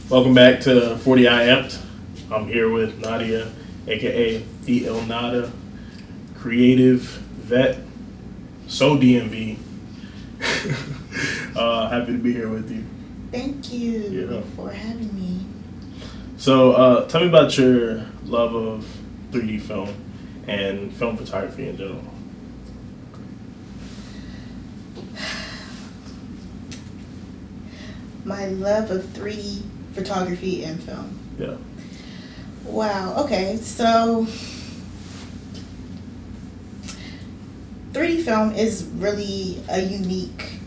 Welcome back to 40 I Amped. I'm here with Nadia, aka the Illnada, creative vet, so DMV. Happy to be here with you. Thank you for having me. So, tell me about your love of 3D film and film photography in general. My love of 3D photography and film. Yeah. Wow, okay, so 3D film is really a unique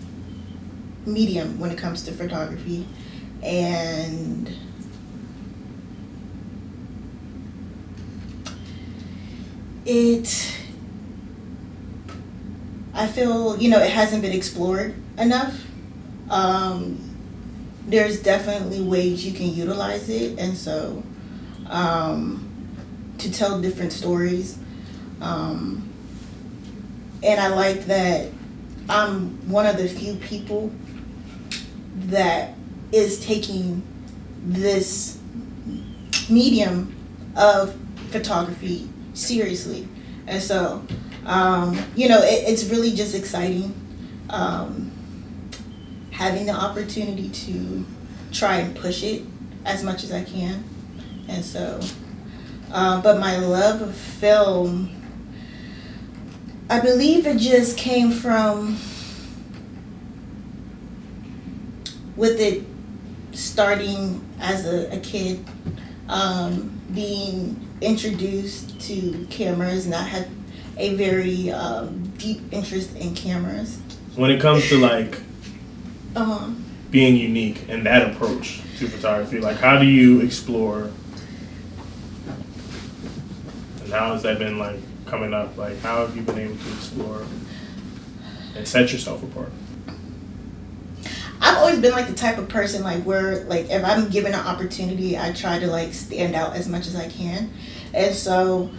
medium when it comes to photography, and I feel, it hasn't been explored enough. There's definitely ways you can utilize it, and so to tell different stories. And I like that I'm one of the few people that is taking this medium of photography seriously. And so, it's really just exciting having the opportunity to try and push it as much as I can. And so, but my love of film, I believe it just came from with it starting as a kid, being introduced to cameras, and I had a very deep interest in cameras. When it comes to being unique and that approach to photography, how do you explore, and how has that been coming up? How have you been able to explore and set yourself apart? I've always been the type of person where if I'm given an opportunity, I try to stand out as much as I can. And so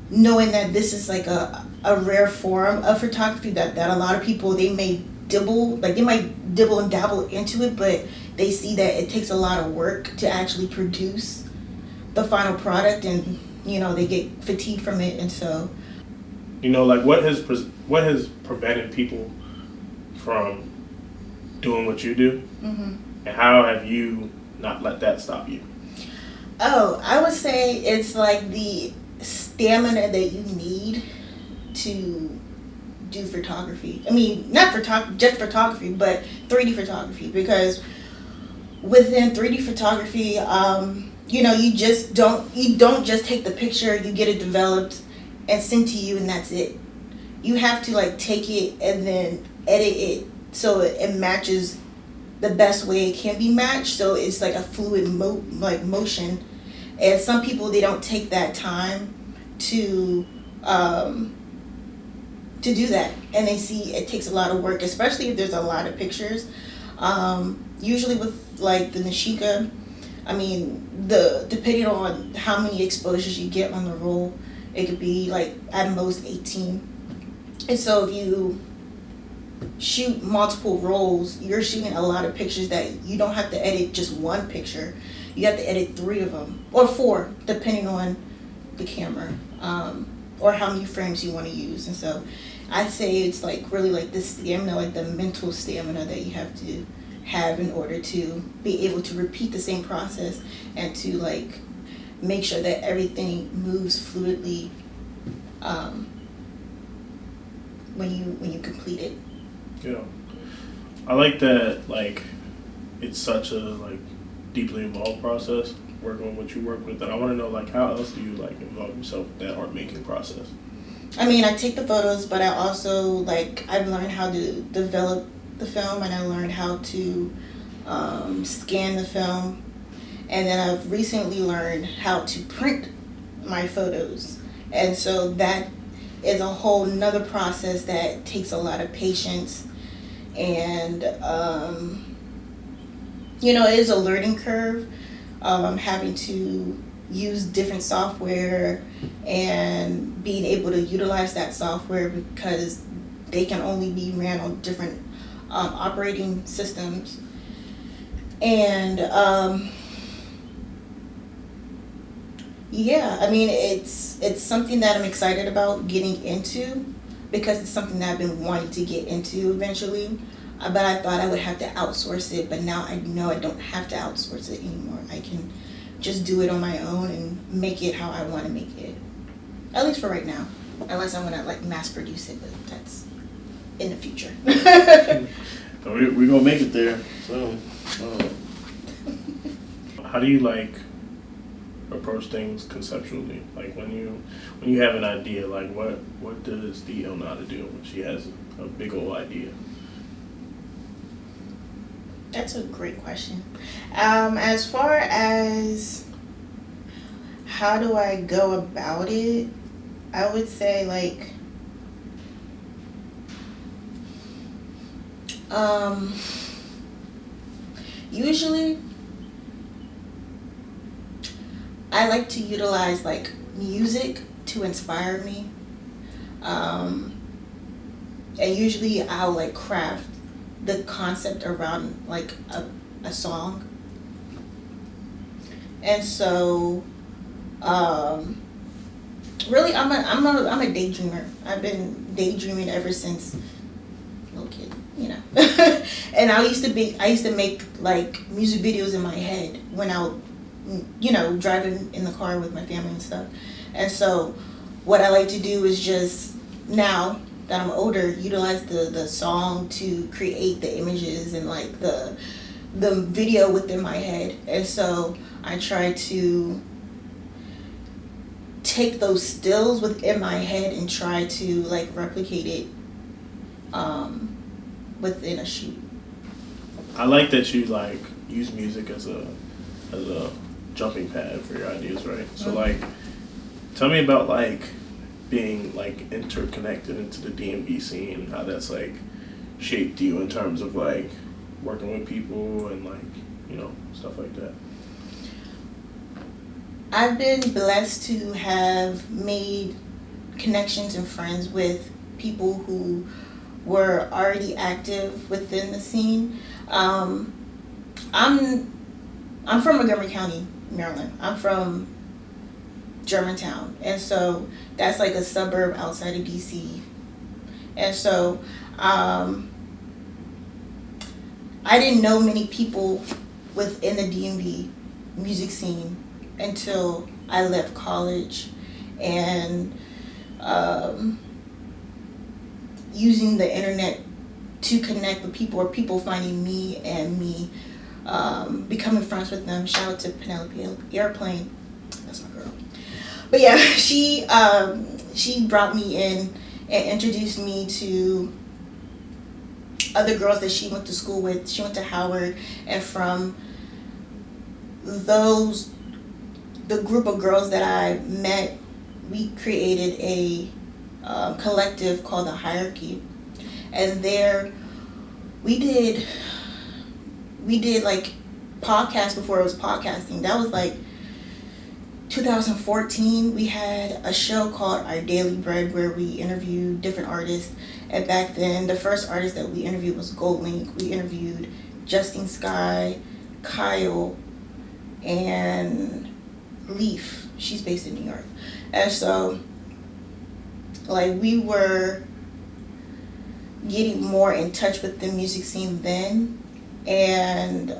knowing that this is a rare form of photography that a lot of people, they may dibble and dabble into it, but they see that it takes a lot of work to actually produce the final product, and they get fatigued from it. And so what has prevented people from doing what you do, mm-hmm. and how have you not let that stop you? I would say it's the stamina that you need to do photography. I mean, not just photography, but 3D photography, because within 3D photography, you don't just take the picture, you get it developed and sent to you, and that's it. You have to take it and then edit it so it matches the best way it can be matched, so it's a fluid motion. And some people, they don't take that time to do that, and they see it takes a lot of work, especially if there's a lot of pictures. Usually with the Nishika, I mean, depending on how many exposures you get on the roll, it could be at most 18. And so if you shoot multiple rolls, you're shooting a lot of pictures that you don't have to edit just one picture. You have to edit 3 of them, or 4, depending on the camera, or how many frames you want to use. And so I'd say it's really the stamina, the mental stamina that you have to have in order to be able to repeat the same process and to make sure that everything moves fluidly when you complete it. Yeah, I like that. It's such a deeply involved process working with what you work with. And I want to know how else do you involve yourself with that art making process? I mean, I take the photos, but I also I've learned how to develop the film, and I learned how to scan the film, and then I've recently learned how to print my photos. And so that is a whole nother process that takes a lot of patience, and it is a learning curve, having to use different software and being able to utilize that software, because they can only be ran on different operating systems. And yeah, I mean, it's something that I'm excited about getting into because it's something that I've been wanting to get into eventually. But I thought I would have to outsource it, but now I know I don't have to outsource it anymore. I can just do it on my own and make it how I want to make it. At least for right now. Unless I want to like mass produce it, but that's in the future. We're gonna make it there. So, how do you like approach things conceptually? Like when you have an idea, like what does the Illnadaview do when she has a big old idea? That's a great question. As far as how do I go about it, I would say like usually I like to utilize like music to inspire me. And usually I'll like craft the concept around like a song. And so really I'm a daydreamer. I've been daydreaming ever since little kid, you know. And I used to make like music videos in my head when I would, you know, driving in the car with my family and stuff. And so what I like to do is just now that I'm older, utilize the song to create the images and like the video within my head. And so I try to take those stills within my head and try to like replicate it within a shoot. I like that you like use music as a jumping pad for your ideas, right? So like, tell me about like being like interconnected into the DMV scene and how that's like shaped you in terms of like working with people and like, you know, stuff like that. I've been blessed to have made connections and friends with people who were already active within the scene. I'm from Montgomery County, Maryland. I'm from Germantown, and so that's like a suburb outside of DC. And so I didn't know many people within the DMV music scene until I left college, and using the internet to connect with people, or people finding me and me becoming friends with them. Shout out to Penelope Airplane. That's my girl. But yeah, she brought me in and introduced me to other girls that she went to school with. She went to Howard, and from the group of girls that I met, we created a collective called The Hierarchy. And there we did like podcasts before it was podcasting. That was like 2014. We had a show called Our Daily Bread where we interviewed different artists. And back then, the first artist that we interviewed was Gold Link. We interviewed Justine Skye, Kyle, and Leaf. She's based in New York. And so like we were getting more in touch with the music scene then, and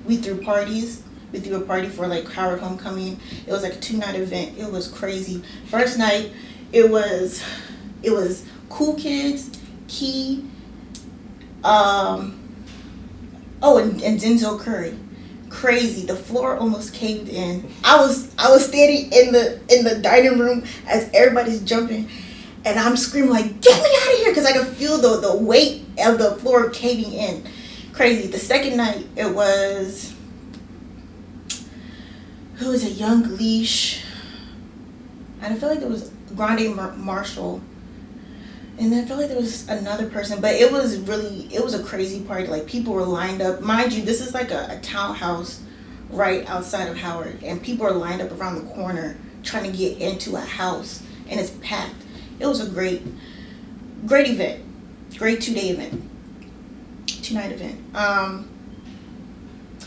we threw parties. We threw a party for like Howard Homecoming. It was like a 2-night event. It was crazy. First night, it was Cool Kids, Key, and Denzel Curry. Crazy. The floor almost caved in. I was standing in the dining room as everybody's jumping, and I'm screaming like, "Get me out of here!" because I could feel the weight of the floor caving in. Crazy. The second night, it was a Young Leash, and I feel like it was Grande Marshall, and then I feel like there was another person, but it was a crazy party. Like people were lined up. Mind you, this is like a townhouse right outside of Howard, and people are lined up around the corner trying to get into a house, and it's packed. It was a great event, great 2-day event, 2-night event.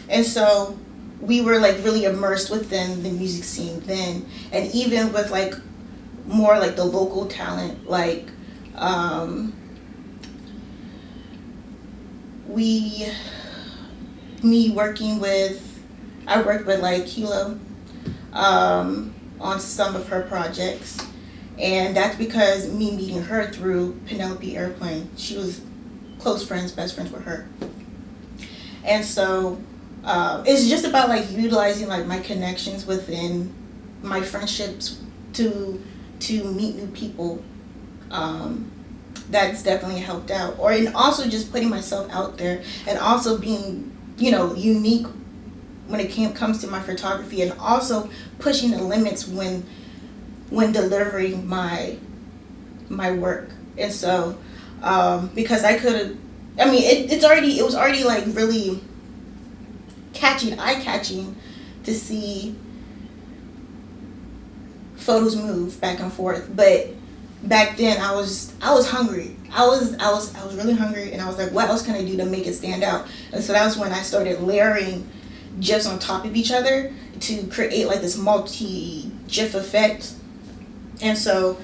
And so we were like really immersed within the music scene then, and even with like more like the local talent, like we me working with I worked with like Kilo on some of her projects, and that's because me meeting her through Penelope Airplane. She was best friends with her, and so it's just about like utilizing like my connections within my friendships to meet new people. That's definitely helped out, and also just putting myself out there, and also being unique when it comes to my photography, and also pushing the limits when delivering my work. And so because I could have, I mean, it was already like really eye catching to see photos move back and forth. But back then I was hungry. I was really hungry, and I was like, what else can I do to make it stand out? And so that was when I started layering GIFs on top of each other to create like this multi GIF effect. And so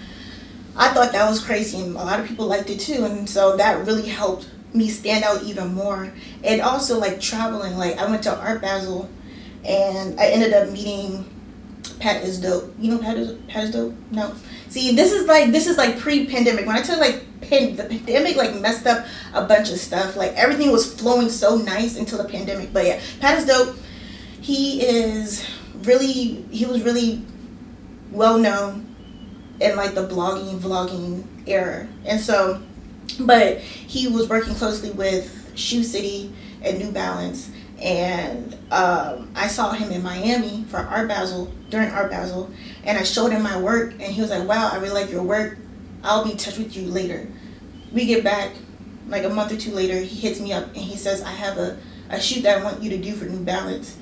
I thought that was crazy, and a lot of people liked it too, and so that really helped me stand out even more. And also like traveling, like I went to Art Basel, and I ended up meeting Pat is Dope. You know Pat is Dope? No. See, this is like pre-pandemic. When I tell you, like the pandemic like messed up a bunch of stuff. Like everything was flowing so nice until the pandemic. But yeah, Pat is Dope. He was really well known in like the vlogging era. And so, but he was working closely with Shoe City and New Balance, and I saw him in Miami for during Art Basel, and I showed him my work, and he was like, wow, I really like your work, I'll be in touch with you later. We get back like a month or two later, he hits me up and he says, I have a shoot that I want you to do for New Balance.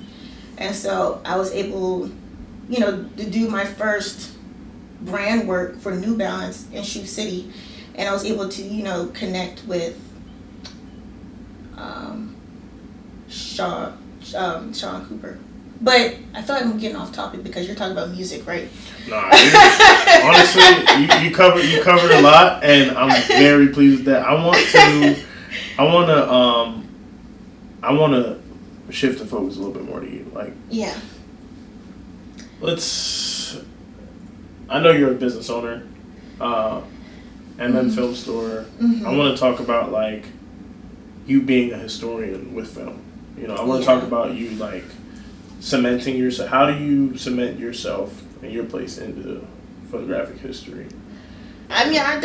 And so I was able to do my first brand work for New Balance in Shoe City, and I was able to connect with Sean Cooper. But I feel like I'm getting off topic because you're talking about music, right? Nah, honestly, you covered a lot, and I'm very pleased with that. I want to shift the focus a little bit more to you. Like, yeah. I know you're a business owner, Film Store. Mm-hmm. I want to talk about like you being a historian with film. I want to talk about you like cementing yourself. How do you cement yourself and your place into photographic history? I mean, I'm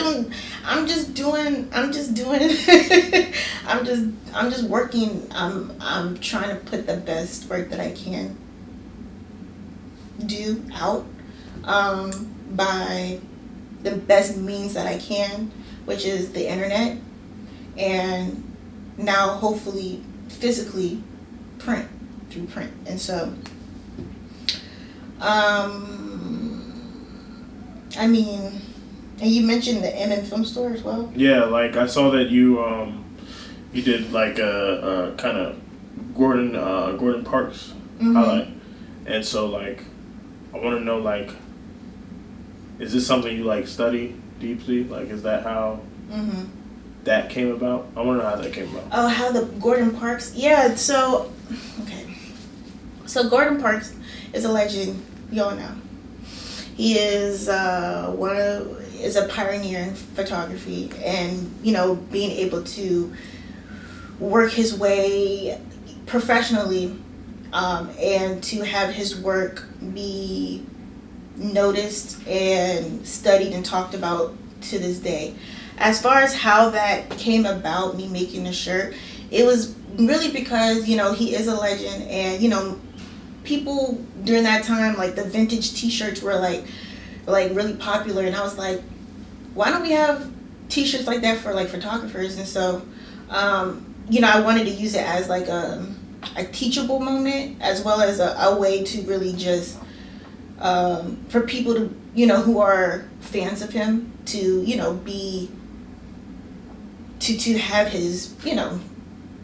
just working. I'm trying to put the best work that I can do out by the best means that I can, which is the internet, and now hopefully physically through print. And so I mean, and you mentioned the Film Store as well. Yeah, like I saw that you did like a kind of Gordon Parks highlight, and so like I want to know, like, is this something you like study deeply? Like, is that how that came about? I want to know how that came about. Oh, how the Gordon Parks? Yeah. So okay. So Gordon Parks is a legend. We all know. He is is a pioneer in photography, and being able to work his way professionally, and to have his work be noticed and studied and talked about to this day. As far as how that came about, me making the shirt, it was really because he is a legend, and people during that time, like the vintage T-shirts were like really popular, and I was like, why don't we have T-shirts like that for like photographers? And so I wanted to use it as like a teachable moment, as well as a way to really just for people to who are fans of him to be to have his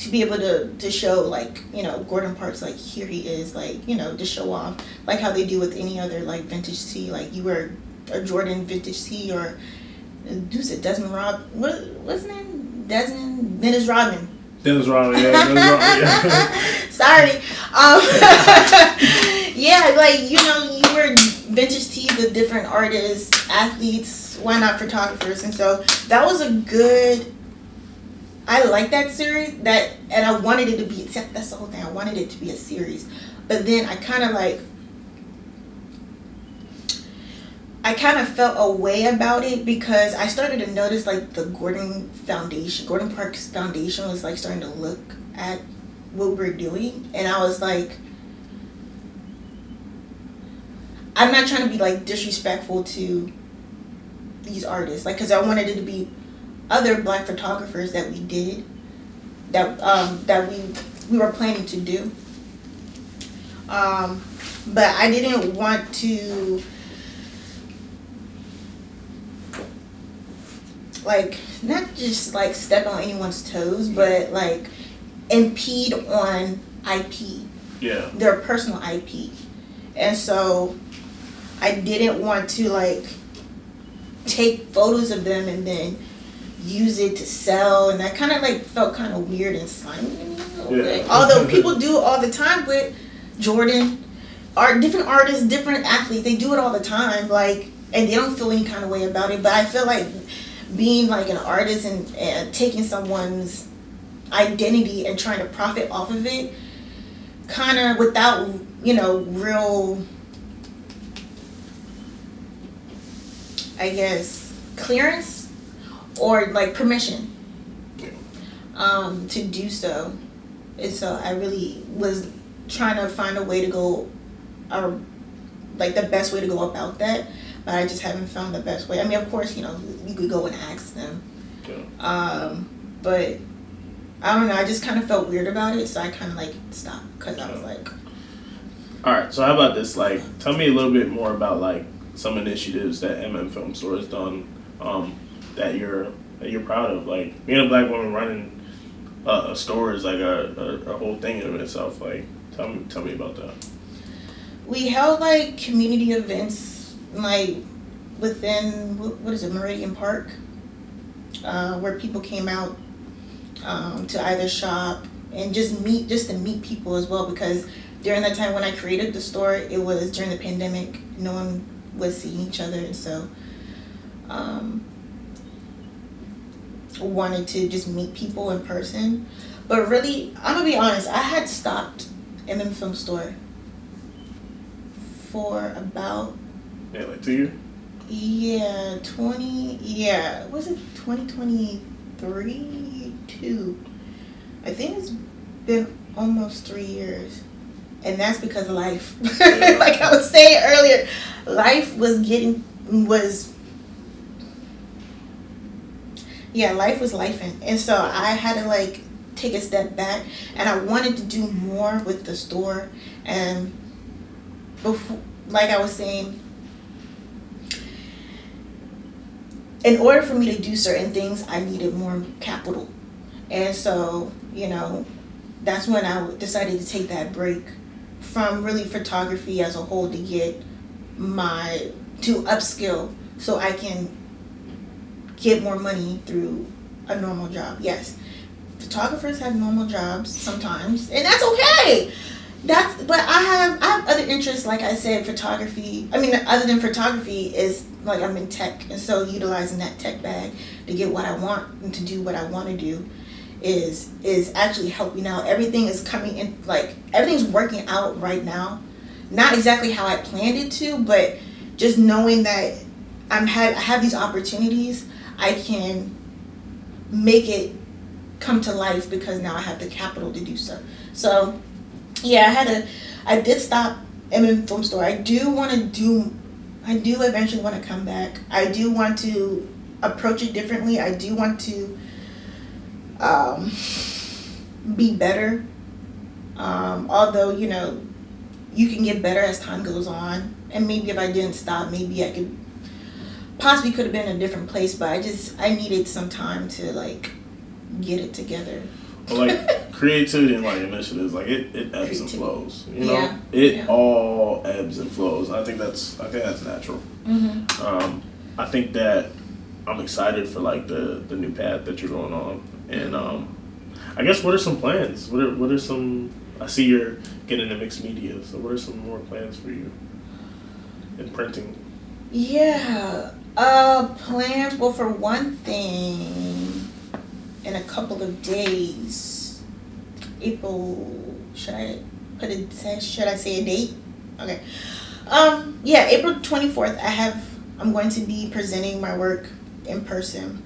to be able to show, like, you know, Gordon Parks, like, here he is, like, you know, to show off, like how they do with any other, like, vintage tee. Like, you wear a Jordan vintage tee, or who's it, what's his name? Dennis Rodman. Dennis Rodman, yeah. Sorry. Yeah, like, you know, you wear vintage tees with different artists, athletes, why not photographers? And so that was a good, I like that series, and I wanted it to be, that's the whole thing, I wanted it to be a series. But then I kind of felt a way about it, because I started to notice, like, the Gordon Parks Foundation was, like, starting to look at what we're doing, and I was like, I'm not trying to be, like, disrespectful to these artists, like, because I wanted it to be other Black photographers that we did, that we were planning to do, but I didn't want to, like, not just, like, step on anyone's toes, but, like, impede on IP. Yeah. Their personal IP. And so I didn't want to, like, take photos of them and then use it to sell, and that kind of, like, felt kind of weird and slimy to me a little bit. Although people do it all the time with Jordan, different artists, different athletes, they do it all the time, like, and they don't feel any kind of way about it. But I feel like being, like, an artist and taking someone's identity and trying to profit off of it, kind of without, you know, real, I guess, clearance or, like, permission to do so. And so I really was trying to find a way to go, like, the best way to go about that, but I just haven't found the best way. I mean, of course, you know, you could go and ask them, but I don't know, I just kind of felt weird about it, so I kind of, like, stopped, because I was like... Alright, so how about this, like, tell me a little bit more about, like, some initiatives that Film Store has done, that you're proud of. Like, being a Black woman running a store is, like, a whole thing in itself. Like, tell me about that. We held, like, community events, like, within, what is it, Meridian Park, where people came out to either shop and just to meet people as well, because during that time when I created the store, it was during the pandemic. No one was seeing each other, and so wanted to just meet people in person. But really, I'm gonna be honest, I had stopped Film Store for about like 2 years. Was it 2023? I think it's been almost 3 years, and that's because of life. Like I was saying earlier, life was lifing, and so I had to, like, take a step back, and I wanted to do more with the store. And before, like I was saying, in order for me to do certain things, I needed more capital. And so, you know, that's when I decided to take that break from really photography as a whole to upskill so I can get more money through a normal job. Yes, photographers have normal jobs sometimes, and that's okay. But I have other interests, like I said, photography. I mean, other than photography is, like, I'm in tech, and so utilizing that tech bag to get what I want and to do what I want to do is actually helping out. Everything is coming in, like, everything's working out right now. Not exactly how I planned it to, but just knowing that I have these opportunities, I can make it come to life because now I have the capital to do so. So, yeah, I did stop Film Store. I do eventually want to come back. I do want to approach it differently. I do want to be better. Although, you know, you can get better as time goes on. And maybe if I didn't stop, maybe I could have been in a different place. But I needed some time to, like, get it together. But like creativity and like initiatives, like it ebbs and flows. You know, Yeah. it all ebbs and flows. I think that's natural. I think that I'm excited for like the new path that you're going on, and I guess what are some plans? What are some? I see you're getting into mixed media, so what are some more plans for you in printing? Yeah. Plans. Well, for one thing, in a couple of days, April. Should I Should I say a date? Okay. Yeah, April 24th. I'm going to be presenting my work in person.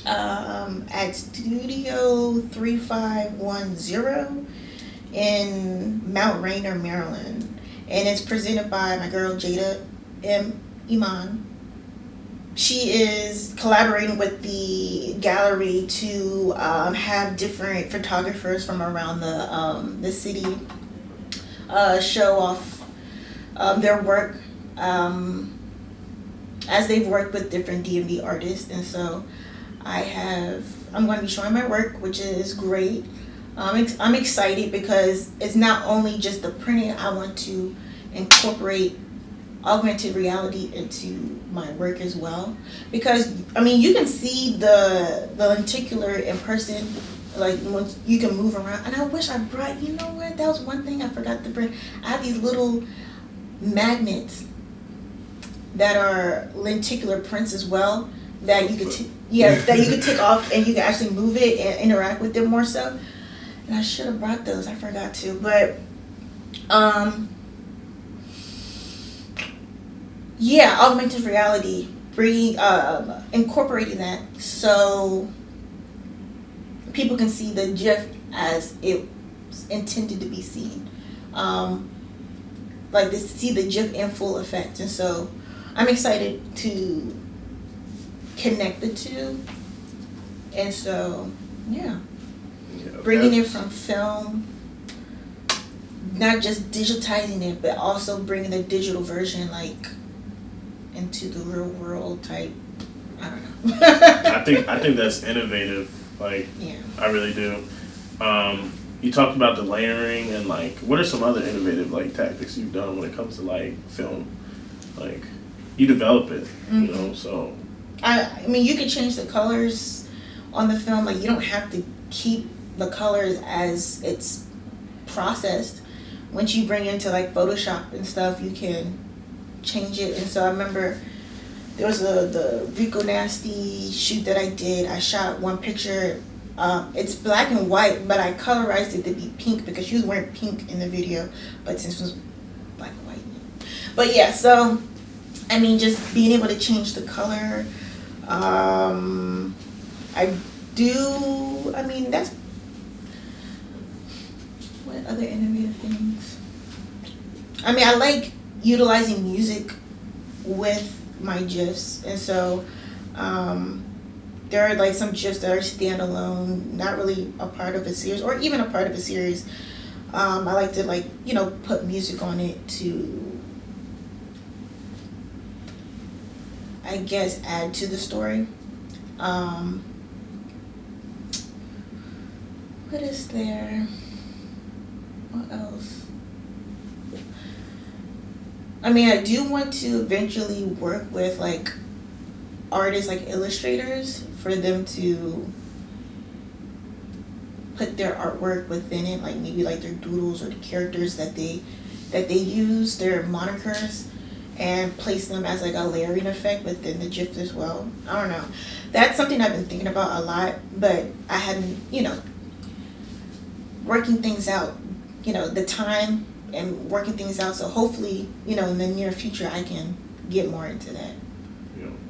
At Studio 3510 in Mount Rainier, Maryland, and it's presented by my girl Jada M. Iman. She is collaborating with the gallery to have different photographers from around the city show off their work as they've worked with different DMV artists, and so I'm going to be showing my work, which is great. I'm excited because it's not only just the printing. I want to incorporate augmented reality into my work as well, because I mean you can see the lenticular in person, like when you can move around. And I wish I brought, you know what, that was one thing I forgot to bring. I have these little magnets that are lenticular prints as well, that you could that you could take off and you can actually move it and interact with it more so. And I should have brought those. I forgot to, but yeah, augmented reality, bringing incorporating that so people can see the GIF as it's intended to be seen, like this, see the GIF in full effect. And so I'm excited to connect the two, and so yeah, bringing it from film, not just digitizing it, but also bringing the digital version like into the real world type. I don't know. I think that's innovative. Like, yeah. I really do. You talked about the layering, and like, what are some other innovative like tactics you've done when it comes to like film? Like, you develop it, you know. So I mean, you can change the colors on the film. Like, you don't have to keep the colors as it's processed. Once you bring it into like Photoshop and stuff, you can change it. And so I remember there was the Rico Nasty shoot that I did. I shot one picture. It's black and white, but I colorized it to be pink because she was wearing pink in the video, but since it was black and white. But yeah, so I mean, just being able to change the color. I mean, that's what other innovative things. I mean, I like utilizing music with my GIFs, and so there are like some GIFs that are standalone, not really a part of a series or even a part of a series. I like to, like, you know, put music on it to, I guess, add to the story. What is there? What else? I mean, I do want to eventually work with like artists, like illustrators, for them to put their artwork within it, like maybe like their doodles or the characters that they use, their monikers, and place them as like a layering effect within the GIF as well. I don't know. That's something I've been thinking about a lot, but I hadn't, you know, working things out, you know, the time and working things out. So hopefully, you know, in the near future, I can get more into that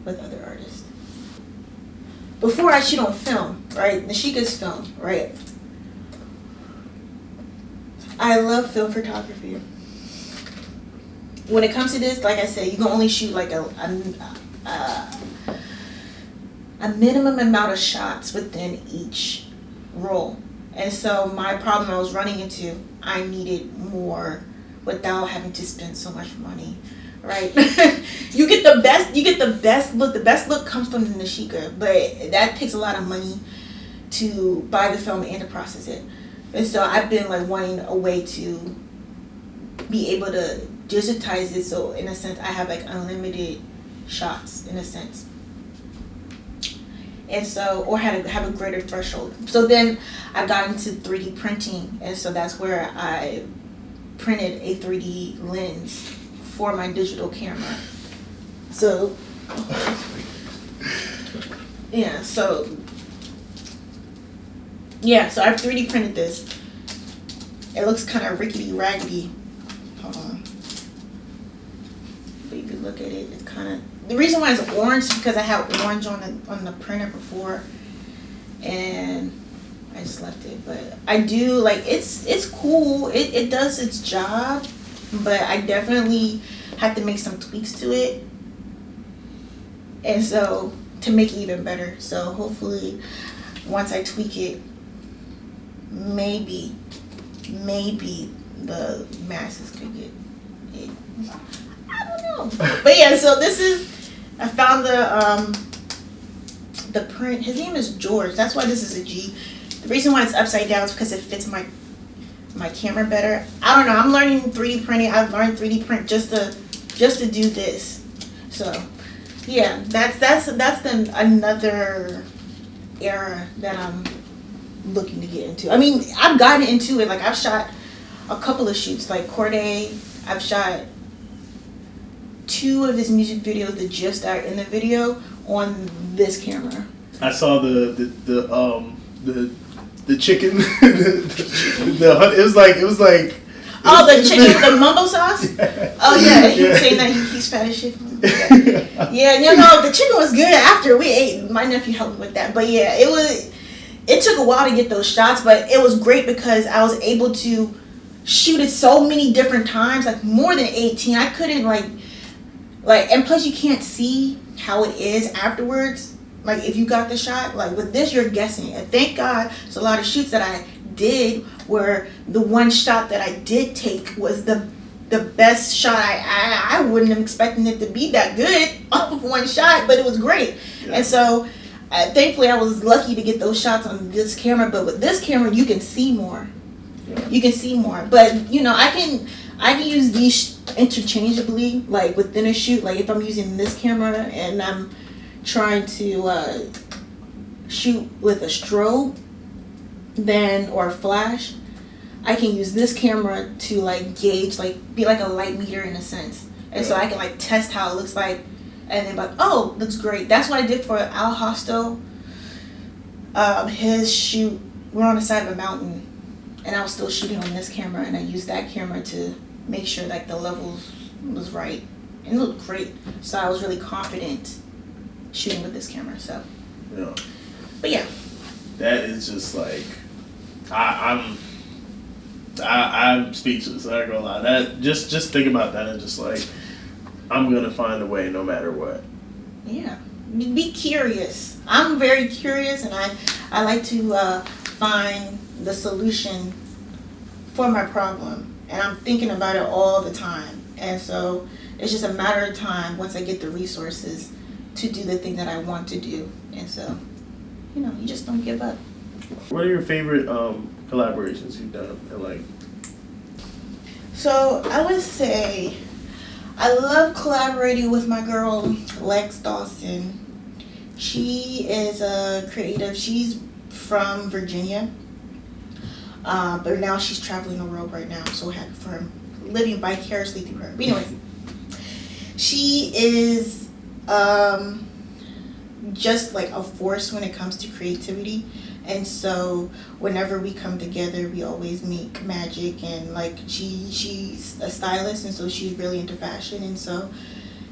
with other artists. Before I shoot on film, right? Nashika's film, right? I love film photography. When it comes to this, like I said, you can only shoot like a minimum amount of shots within each roll. And so my problem I was running into, I needed more without having to spend so much money, right? you get the best look. The best look comes from the Nashika, but that takes a lot of money to buy the film and to process it. And so I've been like wanting a way to be able to digitize it, so in a sense I have like unlimited shots in a sense. And so, or have a greater threshold. So then I got into 3D printing, and so that's where I printed a 3D lens for my digital camera. So yeah, so I 3D printed this. It looks kind of rickety raggedy. Hold on. But you can look at it. It's kind of, the reason why it's orange is because I had orange on the printer before, and I just left it. But I do like it's cool. It does its job, but I definitely have to make some tweaks to it, and so to make it even better. So hopefully, once I tweak it, maybe the masses could get it. I don't know. But yeah, so this is, I found the print. His name is George. That's why this is a G. The reason why it's upside down is because it fits my camera better. I don't know. I'm learning 3D printing. I've learned 3D print just to do this. So yeah, that's another era that I'm looking to get into. I mean, I've gotten into it. Like, I've shot a couple of shoots, like Corday. I've shot 2 of his music videos that just are in the video on this camera. I saw the chicken. It was like. Oh, the chicken with the mumbo sauce? Oh yeah, he was saying that he's fat as shit. Yeah, you know, the chicken was good after we ate. My nephew helped me with that. But yeah, it took a while to get those shots, but it was great because I was able to shoot it so many different times, like more than 18. I couldn't like, and plus you can't see how it is afterwards. Like, if you got the shot, like with this, you're guessing. And thank God, there's a lot of shoots that I did where the one shot that I did take was the best shot. I wouldn't have expected it to be that good off of one shot, but it was great. Yeah. And so thankfully I was lucky to get those shots on this camera. But with this camera, you can see more. Yeah. You can see more. But you know, I can use these interchangeably, like within a shoot. Like if I'm using this camera and I'm trying to shoot with a strobe, or a flash, I can use this camera to like gauge, like be like a light meter in a sense. And so I can like test how it looks like, and then like, oh, looks great. That's what I did for Al Hosto. His shoot, we're on the side of a mountain, and I was still shooting on this camera, and I used that camera to make sure like the levels was right, and it looked great. So I was really confident shooting with this camera. So yeah, but yeah, that is just like I'm speechless. I ain't gonna lie. That just think about that and just like, I'm gonna find a way no matter what. Yeah, be curious. I'm very curious, and I like to find the solution for my problem, and I'm thinking about it all the time. And so it's just a matter of time once I get the resources to do the thing that I want to do. And so, you know, you just don't give up. What are your favorite collaborations you've done? And like, so I would say I love collaborating with my girl Lex Dawson. She is a creative. She's from Virginia, but now she's traveling the world right now. I'm so happy for her, living vicariously through her. But anyway, she is just like a force when it comes to creativity. And so whenever we come together, we always make magic. And like she's a stylist, and so she's really into fashion. And so,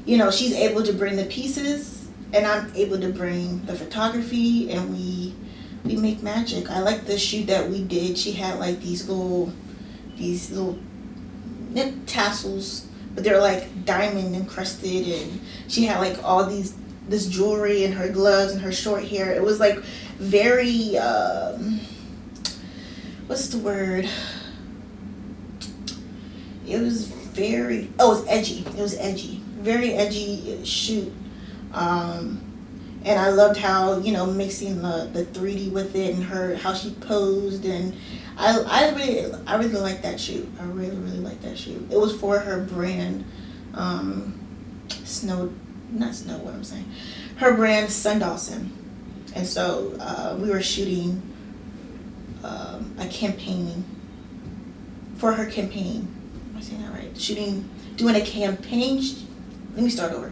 you know, she's able to bring the pieces, and I'm able to bring the photography, and we make magic. I like the shoot that we did. She had like these little tassels, but they're like diamond encrusted, and she had like all this jewelry and her gloves and her short hair. It was like very what's the word? It was edgy. It was edgy. Very edgy shoot. And I loved how, mixing the 3D with it and how she posed, and I really like that shoot. I really, really like that shoot. It was for her brand, what I'm saying, her brand Sundawson. And so we were shooting a campaign for her campaign. Am I saying that right? Doing a campaign. Let me start over.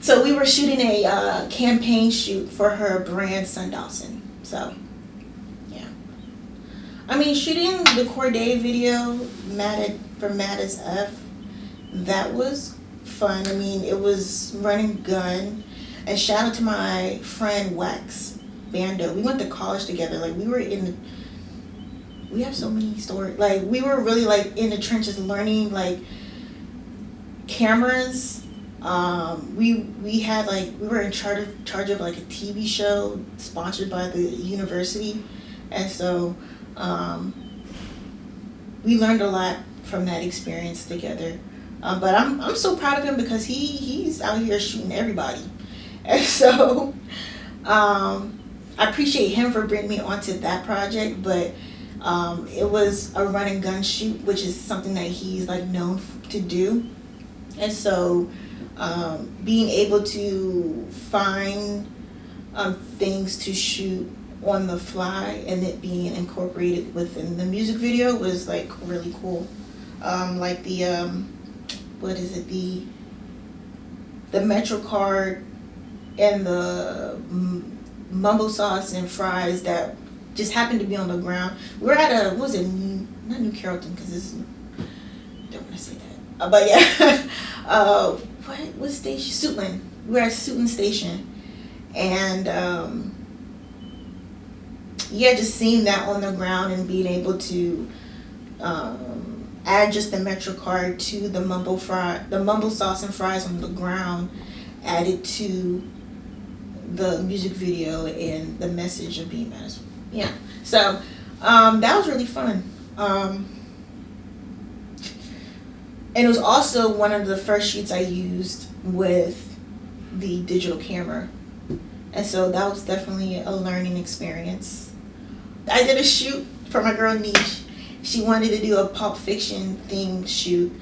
So we were shooting a campaign shoot for her brand Sundawson. So, yeah. I mean, shooting the Corday video for Mad as F, that was fun. I mean, it was run and gun. And shout out to my friend Wax Bando. We went to college together. Like, we have so many stories. Like, we were really, like, in the trenches learning, like, cameras. We had, like, we were in charge of like a TV show sponsored by the university, and so we learned a lot from that experience together. But I'm so proud of him because he's out here shooting everybody, and so I appreciate him for bringing me onto that project. But it was a run and gun shoot, which is something that he's like known to do, and so. Being able to find things to shoot on the fly and it being incorporated within the music video was like really cool. Like the the Metro card and the mumbo sauce and fries that just happened to be on the ground. We're at not New Carrollton, because this is, don't want to say that, but yeah. What station? Suitland. We're at Suitland Station, and just seeing that on the ground and being able to add just the Metro card to the mumbo sauce and fries on the ground, added to the music video and the message of being mad. Yeah. So that was really fun. And it was also one of the first shoots I used with the digital camera. And so that was definitely a learning experience. I did a shoot for my girl Niche. She wanted to do a Pulp Fiction themed shoot.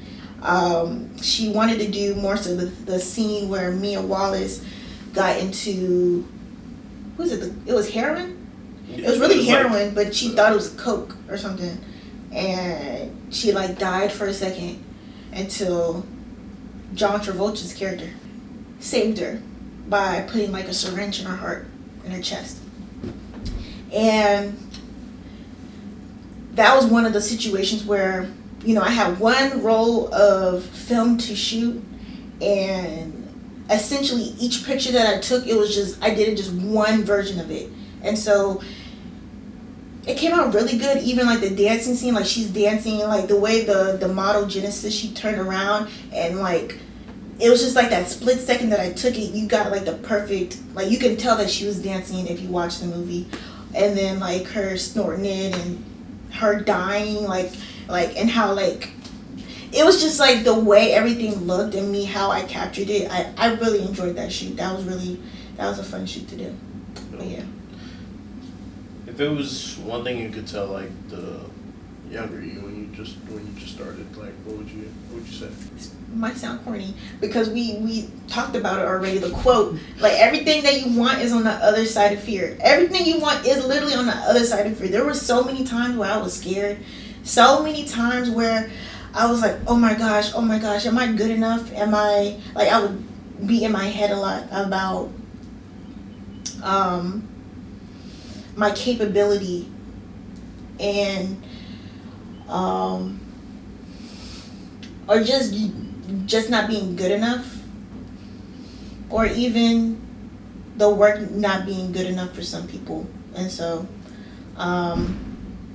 She wanted to do more so the scene where Mia Wallace got into, it was heroin? It was really heroin, but she thought it was coke or something. And she like died for a second, until John Travolta's character saved her by putting like a syringe in her heart, in her chest. And that was one of the situations where, I had one roll of film to shoot, and essentially each picture that I took, I did just one version of it. And so it came out really good. Even like the dancing scene, like she's dancing, like the way the model Genesis, she turned around, and like it was just like that split second that I took it, you got like the perfect, like you can tell that she was dancing if you watch the movie. And then like her snorting it and her dying, like and how like it was just like the way everything looked and me how I captured it. I really enjoyed that shoot. That was a fun shoot to do. But yeah. If it was one thing you could tell like the younger you when you just started, like what would you say? It might sound corny because we talked about it already. The quote, like everything that you want is on the other side of fear. Everything you want is literally on the other side of fear. There were so many times where I was scared. So many times where I was like, oh my gosh, am I good enough? Am I, like, I would be in my head a lot about my capability and or just not being good enough, or even the work not being good enough for some people. And so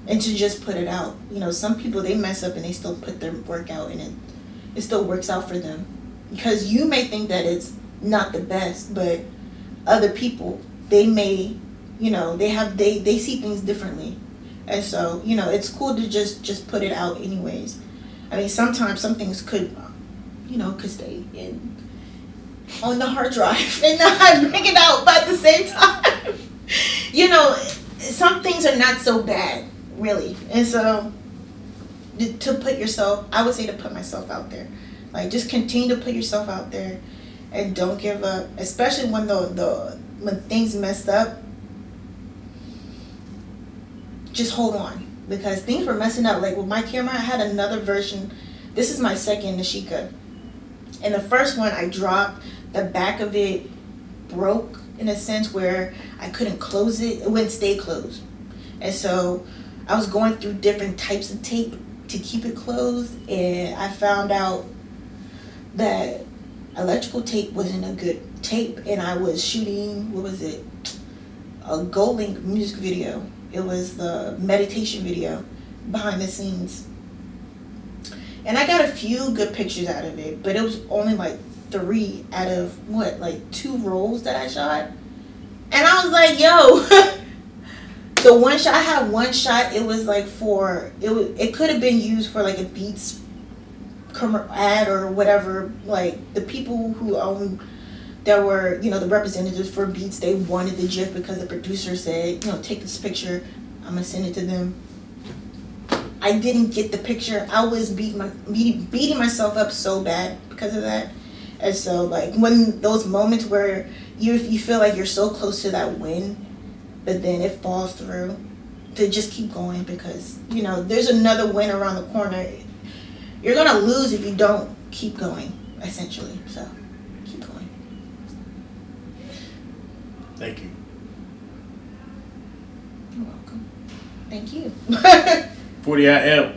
and to just put it out, some people, they mess up and they still put their work out, and it still works out for them, because you may think that it's not the best, but other people, they may, they see things differently. And so, it's cool to just put it out anyways. I mean, sometimes some things could stay on the hard drive and not bring it out by the same time. You know, some things are not so bad, really. And so, to put yourself, I would say to put myself out there. Like, just continue to put yourself out there and don't give up, especially when when things mess up. Just hold on, because things were messing up. Like with my camera, I had another version. This is my second Nishika. And the first one I dropped, the back of it broke in a sense where I couldn't close it. It wouldn't stay closed. And so I was going through different types of tape to keep it closed, and I found out that electrical tape wasn't a good tape, and I was shooting, what was it, a Gold Link music video. It was the meditation video behind the scenes. And I got a few good pictures out of it, but it was only like 3 out of what, like 2 rolls that I shot. And I was like, yo, the one shot, I had one shot, it was like it could have been used for like a Beats ad or whatever. Like the people who own, that were, you know, the representatives for Beats, they wanted the GIF because the producer said, you know, take this picture, I'm gonna send it to them. I didn't get the picture. I was beating myself up so bad because of that. And so, like, when those moments where you feel like you're so close to that win, but then it falls through, to just keep going, because, you know, there's another win around the corner. You're gonna lose if you don't keep going, essentially. So keep going. Thank you. You're welcome. Thank you. 40 I am.